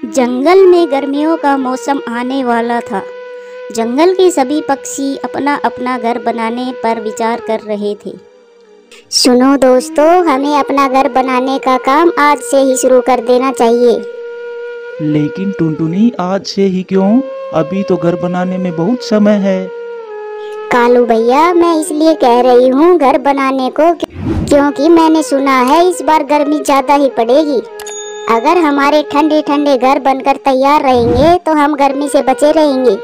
जंगल में गर्मियों का मौसम आने वाला था। जंगल के सभी पक्षी अपना अपना घर बनाने पर विचार कर रहे थे। सुनो दोस्तों, हमें अपना घर बनाने का काम आज से ही शुरू कर देना चाहिए। लेकिन टुनटुनी, आज से ही क्यों? अभी तो घर बनाने में बहुत समय है। कालू भैया, मैं इसलिए कह रही हूँ घर बनाने को क्योंकि मैंने सुना है इस बार गर्मी ज्यादा ही पड़ेगी। अगर हमारे ठंडे ठंडे घर बनकर तैयार रहेंगे तो हम गर्मी से बचे रहेंगे।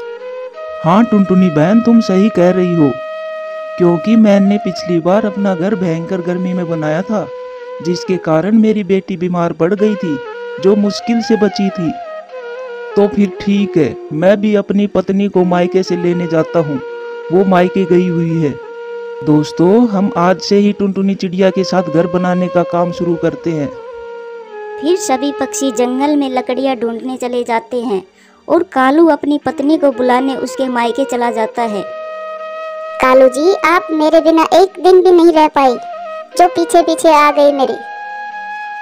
हाँ टुनटुनी बहन, तुम सही कह रही हो, क्योंकि मैंने पिछली बार अपना घर भयंकर गर्मी में बनाया था, जिसके कारण मेरी बेटी बीमार पड़ गई थी, जो मुश्किल से बची थी। तो फिर ठीक है, मैं भी अपनी पत्नी को मायके से लेने जाता हूँ, वो मायके गई हुई है। दोस्तों, हम आज से ही टुनटुनी चिड़िया के साथ घर बनाने का काम शुरू करते हैं। फिर सभी पक्षी जंगल में लकड़ियां ढूंढने चले जाते हैं और कालू अपनी पत्नी को बुलाने उसके मायके चला जाता है। कालू जी, आप मेरे बिना एक दिन भी नहीं रह पाई, जो पीछे पीछे आ गई मेरी।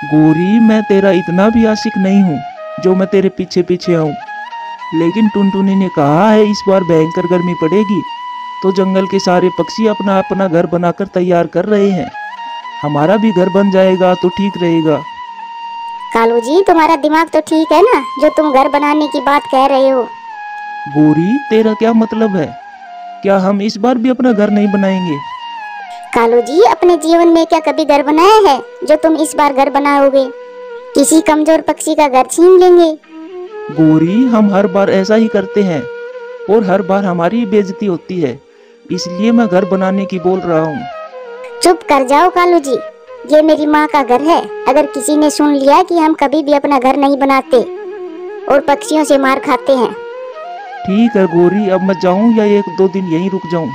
गोरी, मैं तेरा इतना भी आशिक नहीं हूँ जो मैं तेरे पीछे पीछे आऊँ। लेकिन टुनटुनी ने कहा है इस बार भयंकर गर्मी पड़ेगी, तो जंगल के सारे पक्षी अपना अपना घर बनाकर तैयार कर रहे हैं। हमारा भी घर बन जाएगा तो ठीक रहेगा। कालू जी, तुम्हारा दिमाग तो ठीक है ना, जो तुम घर बनाने की बात कह रहे हो। गोरी, तेरा क्या मतलब है? क्या हम इस बार भी अपना घर नहीं बनाएंगे? कालू जी, अपने जीवन में क्या कभी घर बनाया है जो तुम इस बार घर बनाओगे? किसी कमजोर पक्षी का घर छीन लेंगे। गोरी, हम हर बार ऐसा ही करते हैं और हर बार हमारी बेइज्जती होती है, इसलिए मैं घर बनाने की बोल रहा हूँ। चुप कर जाओ कालू जी, ये मेरी माँ का घर है। अगर किसी ने सुन लिया कि हम कभी भी अपना घर नहीं बनाते और पक्षियों से मार खाते हैं। ठीक है गोरी, अब मैं जाऊँ या 1-2 दिन यहीं रुक जाऊँ?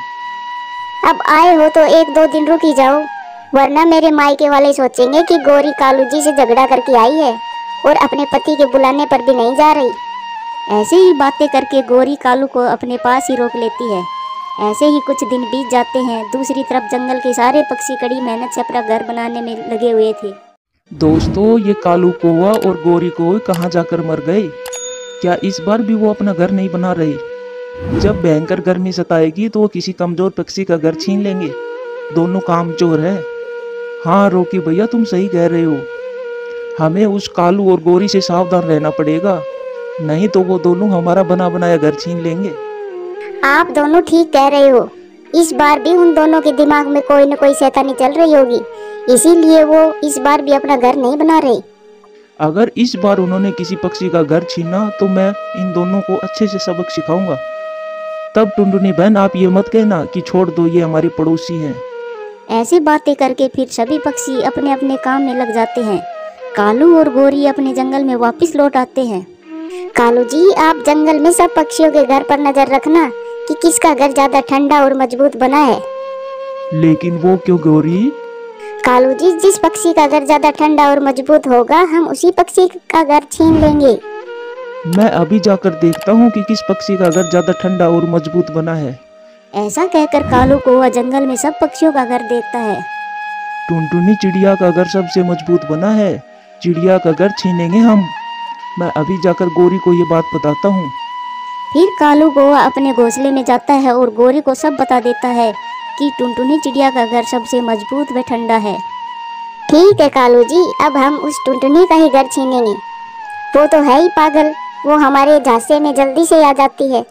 अब आए हो तो 1-2 दिन रुक ही जाओ, वरना मेरे मायके वाले सोचेंगे कि गोरी कालू जी से झगड़ा करके आई है और अपने पति के बुलाने पर भी नहीं जा रही। ऐसे ही बातें करके गोरी कालू को अपने पास ही रोक लेती है। ऐसे ही कुछ दिन बीत जाते हैं। दूसरी तरफ जंगल के सारे पक्षी कड़ी मेहनत से अपना घर बनाने में लगे हुए थे। दोस्तों, ये कालू कौवा और गोरी कौवा कहाँ जाकर मर गए? क्या इस बार भी वो अपना घर नहीं बना रहे? जब भयंकर गर्मी सताएगी तो वो किसी कमजोर पक्षी का घर छीन लेंगे। दोनों कामचोर है। हाँ रोकी भैया, तुम सही कह रहे हो। हमें उस कालू और गोरी से सावधान रहना पड़ेगा, नहीं तो वो दोनों हमारा बना बनाया घर छीन लेंगे। आप दोनों ठीक कह रहे हो। इस बार भी उन दोनों के दिमाग में कोई न कोई शैतानी चल रही होगी, इसीलिए वो इस बार भी अपना घर नहीं बना रहे। अगर इस बार उन्होंने किसी पक्षी का घर छीना तो मैं इन दोनों को अच्छे से सबक सिखाऊंगा। तब टुनटुनी बहन, आप ये मत कहना कि छोड़ दो, ये हमारे पड़ोसी हैं। ऐसी बातें करके फिर सभी पक्षी अपने अपने काम में लग जाते हैं। कालू और गोरी अपने जंगल में वापस लौट आते हैं। कालू जी, आप जंगल में सब पक्षियों के घर पर नजर रखना कि किसका घर ज्यादा ठंडा और मजबूत बना है। लेकिन वो क्यों गोरी? कालू जी, जिस पक्षी का घर ज्यादा ठंडा और मजबूत होगा, हम उसी पक्षी का घर छीन लेंगे। मैं अभी जाकर देखता हूँ कि किस पक्षी का घर ज्यादा ठंडा और मजबूत बना है। ऐसा कहकर कालू कौवा जंगल में सब पक्षियों का घर देखता है। टुनटुनी चिड़िया का घर सबसे मजबूत बना है, चिड़िया का घर छीनेंगे हम। मैं अभी जाकर गोरी को ये बात बताता हूँ। फिर कालू कौवा अपने घोंसले में जाता है और गोरी को सब बता देता है कि टुनटुनी चिड़िया का घर सबसे मजबूत व ठंडा है। ठीक है कालू जी, अब हम उस टुनटुनी का ही घर छीनेंगे। वो तो है ही पागल, वो हमारे झांसे में जल्दी से आ जाती है।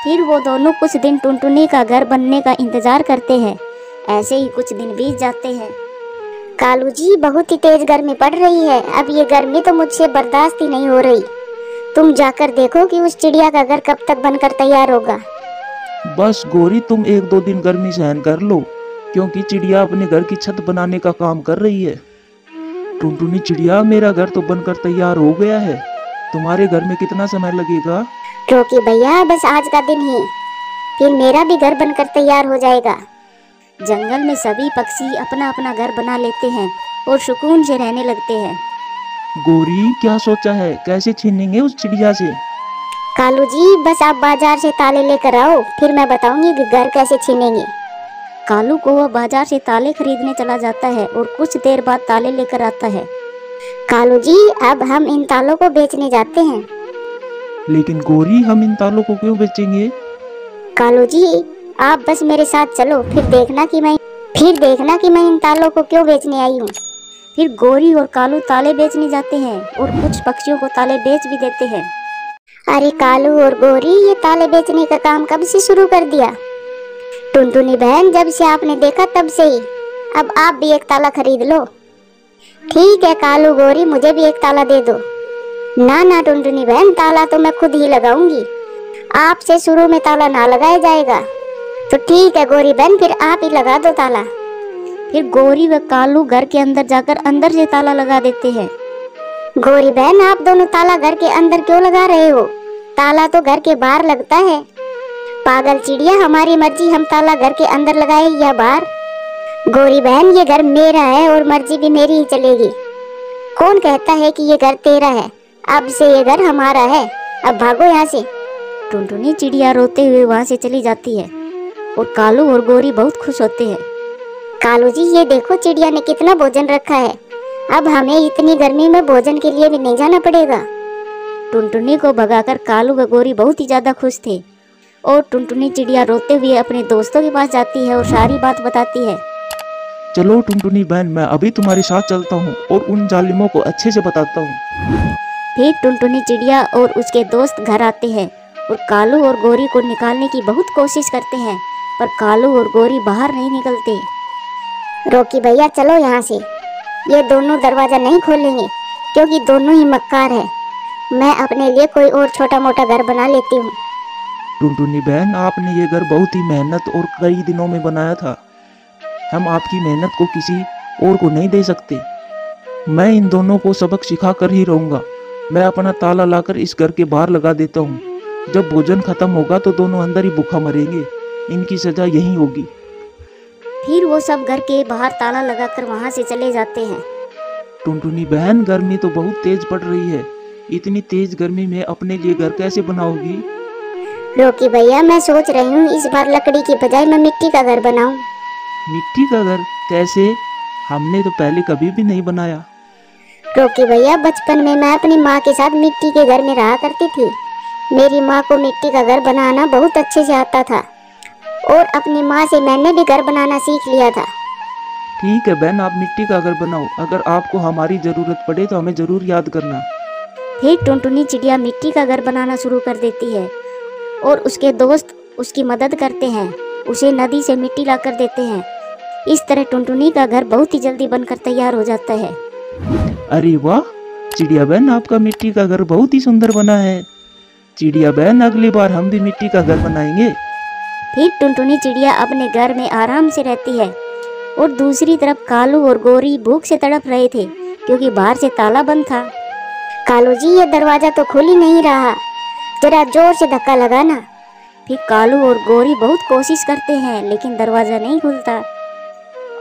फिर वो दोनों कुछ दिन टुनटुनी का घर बनने का इंतजार करते हैं। ऐसे ही कुछ दिन बीत जाते हैं। कालू जी, बहुत ही तेज गर्मी पड़ रही है। अब ये गर्मी तो मुझसे बर्दाश्त ही नहीं हो रही। तुम जाकर देखो कि उस चिड़िया का घर कब तक बनकर तैयार होगा। बस गोरी, तुम 1-2 दिन गर्मी सहन कर लो, क्योंकि चिड़िया अपने घर की छत बनाने का काम कर रही है। टुनटुनी चिड़िया, मेरा घर तो बनकर तैयार हो गया है। तुम्हारे घर में कितना समय लगेगा? रोकी भैया, बस आज का दिन ही, फिर मेरा भी घर बनकर तैयार हो जाएगा। जंगल में सभी पक्षी अपना अपना घर बना लेते हैं और सुकून से रहने लगते हैं। गोरी, क्या सोचा है, कैसे छीनेंगे उस चिड़िया से? कालू जी, बस आप बाजार से ताले लेकर आओ, फिर मैं बताऊंगी कि घर कैसे छीनेंगे। कालू कौवा बाजार से ताले खरीदने चला जाता है और कुछ देर बाद ताले लेकर आता है। कालू जी, अब हम इन तालों को बेचने जाते हैं। लेकिन गौरी, हम इन तालों को क्यों बेचेंगे? कालू जी, आप बस मेरे साथ चलो, फिर देखना कि मैं इन तालों को क्यों बेचने आई हूँ। फिर गौरी और कालू ताले बेचने जाते हैं और कुछ पक्षियों को ताले बेच भी देते हैं। अरे कालू और गौरी, ये ताले बेचने का काम कब से शुरू कर दिया? टुनटुनी बहन, जब से आपने देखा तब से ही। अब आप भी एक ताला खरीद लो। ठीक है कालू गौरी, मुझे भी एक ताला दे दो। ना ना टुनटुनी बहन, ताला तो मैं खुद ही लगाऊंगी, आपसे शुरू में ताला ना लगाया जाएगा। तो ठीक है गौरी बहन, फिर आप ही लगा दो ताला। फिर गौरी व कालू घर के अंदर जाकर अंदर से ताला लगा देते हैं। गौरी बहन, आप दोनों ताला घर के अंदर क्यों लगा रहे हो? ताला तो घर के बाहर लगता है। पागल चिड़िया, हमारी मर्जी, हम ताला घर के अंदर लगाए या बाहर। गौरी बहन, ये घर मेरा है और मर्जी भी मेरी ही चलेगी। कौन कहता है कि ये घर तेरा है? अब से ये घर हमारा है, अब भागो यहाँ से। टुनटुनी चिड़िया रोते हुए वहाँ से चली जाती है और कालू और गौरी बहुत खुश होते हैं। कालू जी, ये देखो चिड़िया ने कितना भोजन रखा है, अब हमें इतनी गर्मी में भोजन के लिए भी नहीं जाना पड़ेगा। टुनटुनी को भगाकर कालू व गौरी बहुत ही ज्यादा खुश थे और टुनटुनी चिड़िया रोते हुए अपने दोस्तों के पास जाती है और सारी बात बताती है। चलो टुनटुनी बहन, मैं अभी तुम्हारे साथ चलता हूँ और उन जालिमों को अच्छे से बताता हूँ। फिर टुनटुनी चिड़िया और उसके दोस्त घर आते हैं और कालू और गौरी को निकालने की बहुत कोशिश करते हैं, पर कालू और गौरी बाहर नहीं निकलते। रोकी भैया, चलो यहाँ से। ये दोनों दरवाजा नहीं खोलेंगे क्योंकि दोनों ही मक्कार है। मैं अपने लिए कोई और छोटा मोटा घर बना लेती हूँ। टुनटुनी बहन, आपने ये घर बहुत ही मेहनत और कई दिनों में बनाया था। हम आपकी मेहनत को किसी और को नहीं दे सकते। मैं इन दोनों को सबक सिखा कर ही रहूँगा। मैं अपना ताला लाकर इस घर के बाहर लगा देता हूँ। जब भोजन खत्म होगा तो दोनों अंदर ही भूखा मरेंगे। इनकी सजा यही होगी। फिर वो सब घर के बाहर ताला लगाकर वहाँ से चले जाते हैं। टुनटुनी बहन, गर्मी तो बहुत तेज पड़ रही है। इतनी तेज गर्मी में अपने लिए घर कैसे बनाओगी? रोकी भैया, मैं सोच रही हूँ इस बार लकड़ी की बजाय मैं मिट्टी का घर बनाऊं। मिट्टी का घर कैसे? हमने तो पहले कभी भी नहीं बनाया। रोकी भैया, बचपन में मैं अपनी माँ के साथ मिट्टी के घर में रहा करती थी। मेरी माँ को मिट्टी का घर बनाना बहुत अच्छे से आता था और अपनी माँ से मैंने भी घर बनाना सीख लिया था। ठीक है बहन, आप मिट्टी का घर बनाओ। अगर आपको हमारी जरूरत पड़े तो हमें जरूर याद करना। फिर टुनटुनी चिड़िया मिट्टी का घर बनाना शुरू कर देती है और उसके दोस्त उसकी मदद करते हैं, उसे नदी से मिट्टी लाकर देते हैं। इस तरह टुनटुनी का घर बहुत ही जल्दी बनकर तैयार हो जाता है। अरे वाह चिड़िया बहन, आपका मिट्टी का घर बहुत ही सुंदर बना है। चिड़िया बहन, अगली बार हम भी मिट्टी का घर बनाएंगे। फिर टुनटुनी चिड़िया अपने घर में आराम से रहती है और दूसरी तरफ कालू और गौरी भूख से तड़प रहे थे क्योंकि बाहर से ताला बंद था। कालू जी, ये दरवाजा तो खुल ही नहीं रहा, जरा जोर से धक्का लगाना। फिर कालू और गौरी बहुत कोशिश करते हैं लेकिन दरवाजा नहीं खुलता।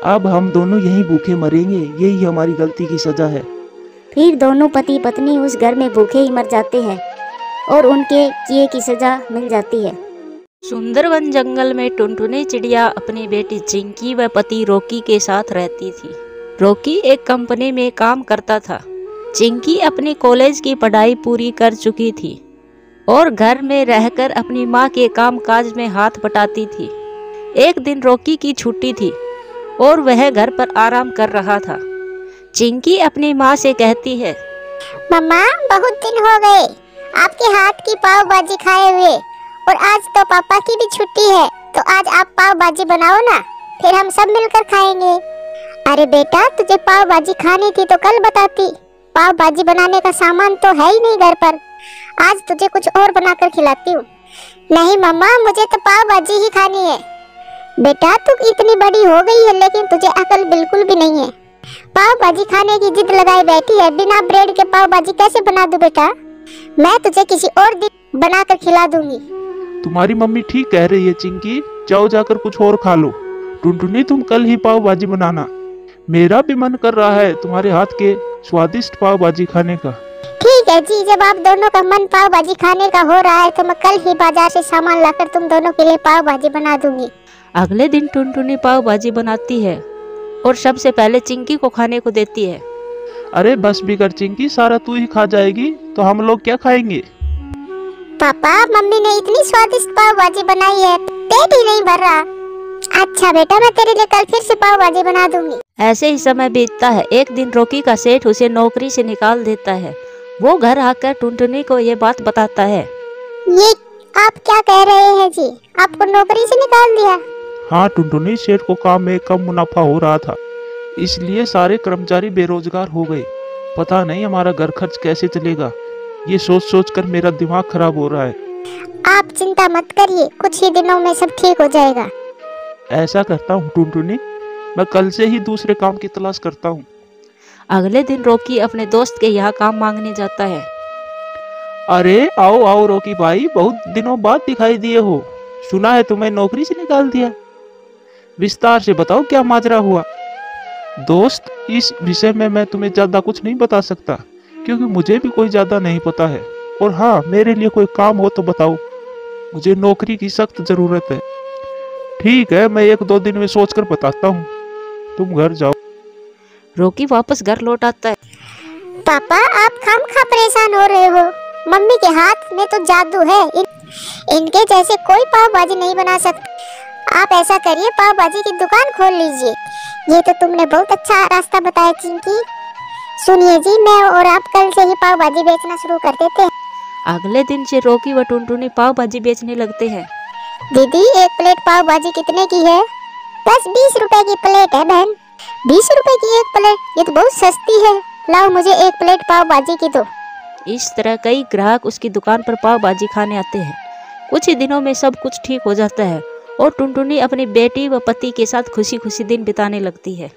अब हम दोनों यहीं भूखे मरेंगे, यही हमारी गलती की सजा है। फिर दोनों पति पत्नी उस घर में भूखे ही मर जाते हैं और उनके किए की सजा मिल जाती है। सुंदरवन जंगल में टुनटुनी चिड़िया अपनी बेटी चिंकी व पति रॉकी के साथ रहती थी। रॉकी एक कंपनी में काम करता था। चिंकी अपनी कॉलेज की पढ़ाई पूरी कर चुकी थी और घर में रहकर अपनी माँ के काम काज में हाथ बटाती थी। एक दिन रॉकी की छुट्टी थी और वह घर पर आराम कर रहा था। चिंकी अपनी माँ से कहती है, मम्मा, बहुत दिन हो गए आपके हाथ की पाव भाजी खाए हुए और आज तो पापा की भी छुट्टी है, तो आज आप पाव भाजी बनाओ ना, फिर हम सब मिलकर खाएंगे। अरे बेटा, तुझे पाव भाजी खानी थी तो कल बताती। पाव भाजी बनाने का सामान तो है ही नहीं घर पर, आज तुझे कुछ और बनाकर खिलाती हूँ। नहीं मम्मा, मुझे तो पाव भाजी ही खानी है। बेटा, तू इतनी बड़ी हो गई है लेकिन तुझे अकल बिल्कुल भी नहीं है। पाव भाजी खाने की जिद लगाई बैठी है, बिना ब्रेड के पाव भाजी कैसे बना दूं बेटा? मैं तुझे किसी और दिन बनाकर खिला दूंगी। तुम्हारी मम्मी ठीक कह रही है चिंकी, जाओ जाकर कुछ और खा लो। टुनटुनी, तुम कल ही पाव भाजी बनाना। मेरा भी मन कर रहा है तुम्हारे हाथ के स्वादिष्ट पाव भाजी खाने का। ठीक है जी, जब आप दोनों का मन पाव भाजी खाने का हो रहा है तो मैं कल ही बाजार से सामान लाकर तुम दोनों के लिए पाव भाजी बना दूंगी। अगले दिन टुनटुनी पाव भाजी बनाती है और सबसे पहले चिंकी को खाने को देती है। अरे बस भी कर चिंकी, सारा तू ही खा जाएगी तो हम लोग क्या खाएंगे? पापा, मम्मी ने इतनी स्वादिष्ट पाव भाजी बनाई है, पेट ही नहीं भर रहा। अच्छा बेटा, मैं तेरे लिए कल फिर से पाव भाजी बना दूंगी। ऐसे ही समय बीतता है। एक दिन रॉकी का सेठ उसे नौकरी से निकाल देता है। वो घर आकर टुनटुनी को ये बात बताता है। ये आप क्या कह रहे हैं जी? आपको नौकरी से निकाल दिया? हाँ टुनटुनी, सेठ को काम में कम मुनाफा हो रहा था, इसलिए सारे कर्मचारी बेरोजगार हो गए। पता नहीं हमारा घर खर्च कैसे चलेगा, ये सोच सोच कर मेरा दिमाग खराब हो रहा है। आप चिंता मत करिए, कुछ ही दिनों में सब ठीक हो जाएगा। ऐसा करता हूँ टुनटुनी, मैं कल से ही दूसरे काम की तलाश करता हूँ। अगले दिन रॉकी अपने दोस्त के यहाँ काम मांगने जाता है। अरे आओ आओ रॉकी भाई, बहुत दिनों बाद दिखाई दिए हो। सुना है तुम्हें नौकरी से निकाल दिया, विस्तार से बताओ क्या माजरा हुआ। दोस्त, इस विषय में मैं तुम्हें ज्यादा कुछ नहीं बता सकता, क्योंकि मुझे भी कोई ज्यादा नहीं पता है। और हाँ, मेरे लिए कोई काम हो तो बताओ, मुझे नौकरी की सख्त जरूरत है। ठीक है, मैं 1-2 दिन में सोचकर बताता हूँ, तुम घर जाओ। रॉकी वापस घर लौट आता है। पापा, आप खामखा परेशान हो रहे हो। मम्मी के हाथ में तो जादू है, इनके जैसे कोई पाव भाजी नहीं बना सकता। आप ऐसा करिए, पाव भाजी की दुकान खोल लीजिए। ये तो तुमने बहुत अच्छा रास्ता बताया चिंकी। सुनिए जी, मैं और आप कल से ही पाव भाजी बेचना शुरू कर देते हैं। अगले दिन से रॉकी व टुनटुनी पाव भाजी बेचने लगते हैं। दीदी, एक प्लेट पाव भाजी कितने की है? 10-20 रुपए की प्लेट है बहन। 20 रुपए की एक प्लेट, ये तो बहुत सस्ती है। लाओ मुझे एक प्लेट पाव भाजी की दो। इस तरह कई ग्राहक उसकी दुकान पर पाव भाजी खाने आते हैं। कुछ ही दिनों में सब कुछ ठीक हो जाता है और टुनटुनी अपनी बेटी व पति के साथ खुशी खुशी दिन बिताने लगती है।